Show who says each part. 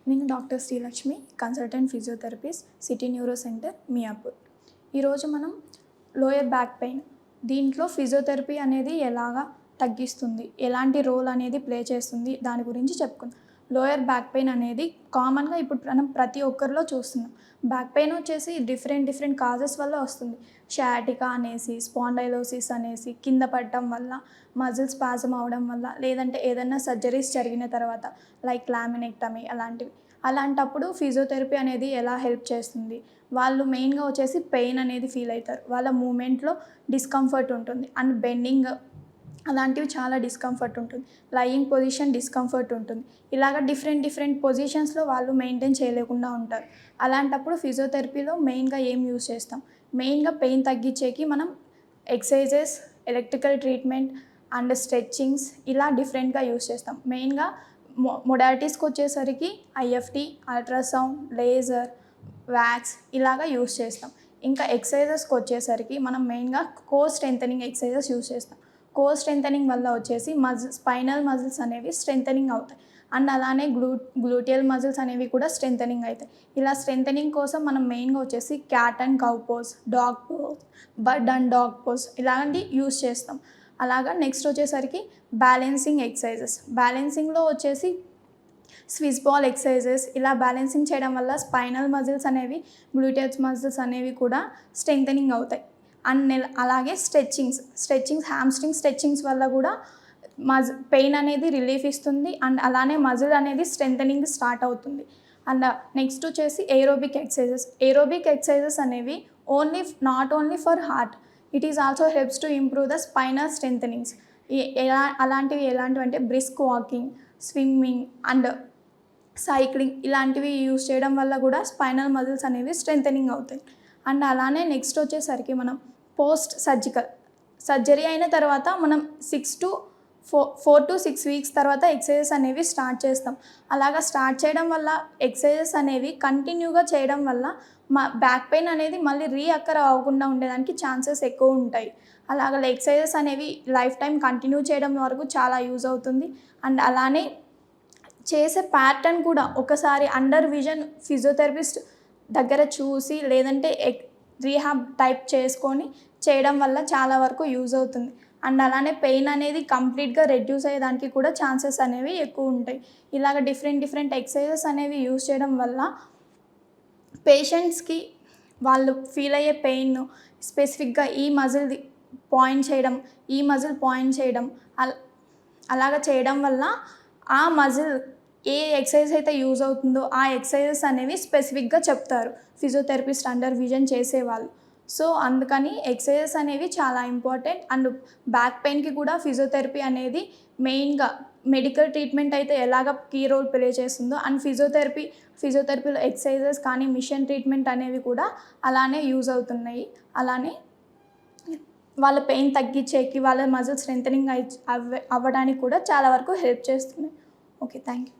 Speaker 1: నేను doctor Srilakshmi, consultant physiotherapist, city neuro centre, Miyapur. ఈరోజు మనం లోయర్ బ్యాక్ పెయిన్, దీంట్లో ఫిజియోథెరపీ అనేది ఎలాగా తగ్గిస్తుంది, ఎలాంటి రోల్ అనేది ప్లే చేస్తుంది, దాని గురించి చెప్పుకుందాం. లోయర్ బ్యాక్ పెయిన్ అనేది కామన్గా ఇప్పుడు మనం ప్రతి ఒక్కరిలో చూస్తున్నాం. బ్యాక్ పెయిన్ వచ్చేసి డిఫరెంట్ కాజెస్ వల్ల వస్తుంది. షయాటికా అనేసి, స్పాండైలోసిస్ అనేసి, కింద పడటం వల్ల, మజిల్ స్పాజమ్ అవడం వల్ల, లేదంటే ఏదైనా సర్జరీస్ జరిగిన తర్వాత లైక్ లామినెక్టమీ అలాంటప్పుడు ఫిజియోథెరపీ అనేది ఎలా హెల్ప్ చేస్తుంది. వాళ్ళు మెయిన్గా వచ్చేసి పెయిన్ అనేది ఫీల్ అవుతారు. వాళ్ళ మూమెంట్లో డిస్కంఫర్ట్ ఉంటుంది అండ్ బెండింగ్ అలాంటివి చాలా డిస్కంఫర్ట్ ఉంటుంది. లయింగ్ పొజిషన్ డిస్కంఫర్ట్ ఉంటుంది. ఇలాగ డిఫరెంట్ పొజిషన్స్లో వాళ్ళు మెయింటైన్ చేయలేకుండా ఉంటారు. అలాంటప్పుడు ఫిజియోథెరపీలో మెయిన్గా ఏం యూజ్ చేస్తాం, మెయిన్గా పెయిన్ తగ్గించేకి మనం exercises, electrical treatment and stretchings ఇలా డిఫరెంట్గా యూజ్ చేస్తాం. మెయిన్గా మొడాలిటీస్కి వచ్చేసరికి ఐఎఫ్టీ, అల్ట్రాసౌండ్, లేజర్, వ్యాక్స్ ఇలాగా యూజ్ చేస్తాం. ఇంకా ఎక్సర్సైజెస్కి వచ్చేసరికి మనం మెయిన్గా కోర్ స్ట్రెంథనింగ్ ఎక్సర్సైజెస్ యూజ్ చేస్తాం. కోర్ స్ట్రెంథనింగ్ వల్ల వచ్చేసి స్పైనల్ మజిల్స్ అనేవి స్ట్రెంథనింగ్ అవుతాయి అండ్ అలానే గ్లూటియల్ మజిల్స్ అనేవి కూడా స్ట్రెంథనింగ్ అవుతాయి. ఇలా స్ట్రెంథనింగ్ కోసం మనం మెయిన్గా వచ్చేసి cat and cow pose, dog pose, bird and dog pose ఇలాంటివి యూజ్ చేస్తాం. అలాగా నెక్స్ట్ వచ్చేసరికి బ్యాలెన్సింగ్ ఎక్సర్సైజెస్. బ్యాలెన్సింగ్లో వచ్చేసి స్విస్ బాల్ ఎక్సర్సైజెస్ ఇలా బ్యాలెన్సింగ్ చేయడం వల్ల స్పైనల్ మజిల్స్ అనేవి, గ్లూటియస్ మజిల్స్ అనేవి కూడా స్ట్రెంథనింగ్ అవుతాయి. అండ్ అలాగే స్ట్రెచ్చింగ్స్ హ్యామ్స్ట్రింగ్ స్ట్రెచ్చింగ్స్ వల్ల కూడా పెయిన్ అనేది రిలీఫ్ ఇస్తుంది అండ్ అలానే మజిల్ అనేది స్ట్రెంథనింగ్ స్టార్ట్ అవుతుంది. అండ్ నెక్స్ట్ వచ్చేసి ఏరోబిక్ ఎక్సర్సైజెస్ అనేవి not only for heart, it is also helps to improve the spinal strengthenings. అలాంటివి అంటే brisk walking, swimming and cycling ఇలాంటివి యూజ్ చేయడం వల్ల కూడా స్పైనల్ మజిల్స్ అనేవి స్ట్రెంథనింగ్ అవుతాయి. అండ్ అలానే నెక్స్ట్ వచ్చేసరికి మనం పోస్ట్ సర్జరీ అయిన తర్వాత మనం 4 to 6 వీక్స్ తర్వాత ఎక్సర్సైజెస్ అనేవి స్టార్ట్ చేస్తాం. అలాగా స్టార్ట్ చేయడం వల్ల ఎక్సర్సైజెస్ అనేవి కంటిన్యూగా చేయడం వల్ల బ్యాక్ పెయిన్ అనేది మళ్ళీ రీఅక్కర్ అవ్వకుండా ఉండేదానికి ఛాన్సెస్ ఎక్కువ ఉంటాయి. అలాగ ఎక్సర్సైజెస్ అనేవి లైఫ్ టైం కంటిన్యూ చేయడం వరకు చాలా యూజ్ అవుతుంది. అండ్ అలానే చేసే ప్యాటర్న్ కూడా ఒకసారి అండర్ విజన్ ఫిజియోథెరపిస్ట్ దగ్గర చూసి లేదంటే రీహాబ్ టైప్ చేసుకొని చేయడం వల్ల చాలా వరకు యూజ్ అవుతుంది. అండ్ అలానే పెయిన్ అనేది కంప్లీట్గా రెడ్యూస్ అయ్యేదానికి కూడా ఛాన్సెస్ అనేవి ఎక్కువ ఉంటాయి. ఇలాగ డిఫరెంట్ ఎక్సర్సైజెస్ అనేవి యూజ్ చేయడం వల్ల పేషెంట్స్కి వాళ్ళు ఫీల్ అయ్యే పెయిన్ స్పెసిఫిక్గా ఈ మజిల్ పాయింట్ చేయడం అలాగ చేయడం వల్ల ఆ మజిల్ ఏ ఎక్సర్సైజ్ అయితే యూజ్ అవుతుందో ఆ ఎక్సర్సైజెస్ అనేవి స్పెసిఫిక్గా చెప్తారు ఫిజియోథెరపిస్ట్ అండర్ విజన్ చేసేవాళ్ళు. సో అందుకని ఎక్సర్సైజెస్ అనేవి చాలా ఇంపార్టెంట్. అండ్ బ్యాక్ పెయిన్కి కూడా ఫిజియోథెరపీ అనేది మెయిన్గా మెడికల్ ట్రీట్మెంట్ అయితే ఎలాగ కీ రోల్ ప్లే చేస్తుందో అండ్ ఫిజియోథెరపీలో ఎక్సర్సైజెస్ కానీ మిషన్ ట్రీట్మెంట్ అనేవి కూడా అలానే యూజ్ అవుతున్నాయి. అలానే వాళ్ళ పెయిన్ తగ్గించేకి, వాళ్ళ మజిల్ స్ట్రెంథనింగ్ అవ్వడానికి కూడా చాలా వరకు హెల్ప్ చేస్తున్నాయి. Okay, thank you.